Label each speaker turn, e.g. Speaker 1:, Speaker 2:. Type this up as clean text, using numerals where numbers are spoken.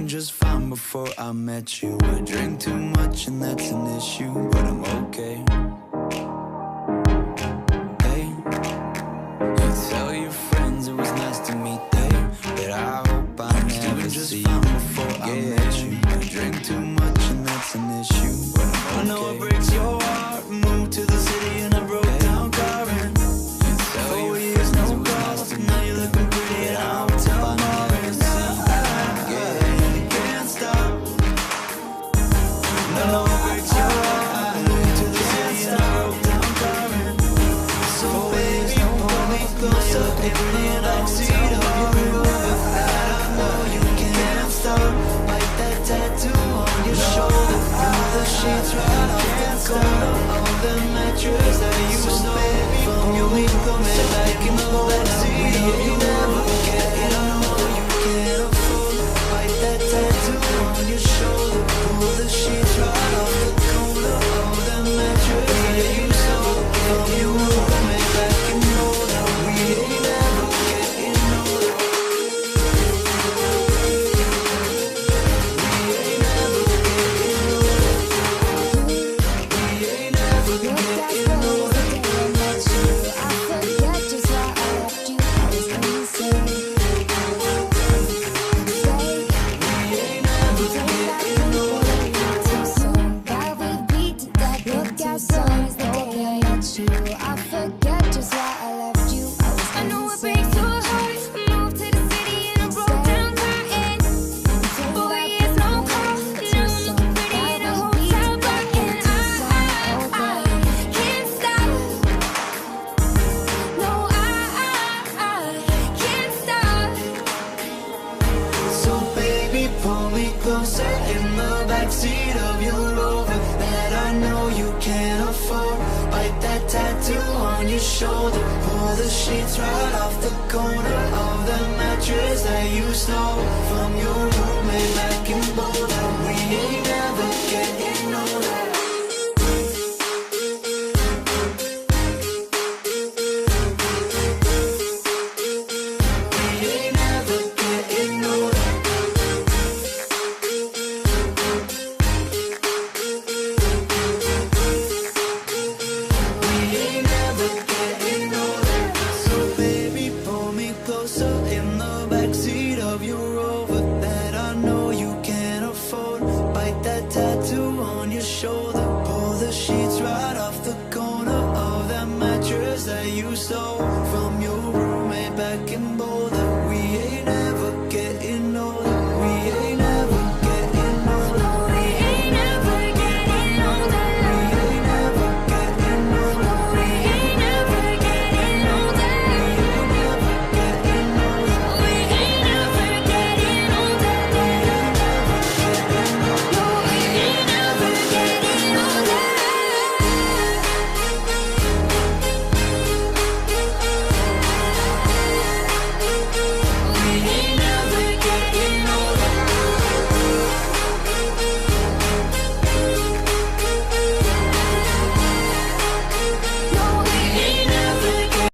Speaker 1: doing just fine before I met you. I drink too much and that's an issue, but I'm okay. Hey, you tell your friends it was nice to meet them, but I hope I never see you before I met you. I drink too much and that's an issue, but I'm okay. I know it breaks your heart. Moved to the city and I broke down crying. You tell 4 years no calls, now you're looking pretty at a hotel bar. Sheets right off the corner of the mattress that you stole from your window, man, back in the backseat of your never get it. I know you can't afford. Bite that tattoo on your shoulder. Pull the sheets right off the corner of the mattress that you stole from your window, man, back in the older. We ain't never getting older. Shoulder, pull the sheets right off the corner of the mattress that you stole from your roommate back in Boulder. We ain't never getting older. We ain't never getting older. Shoulder, pull the sheets right off the corner of that mattress that you stole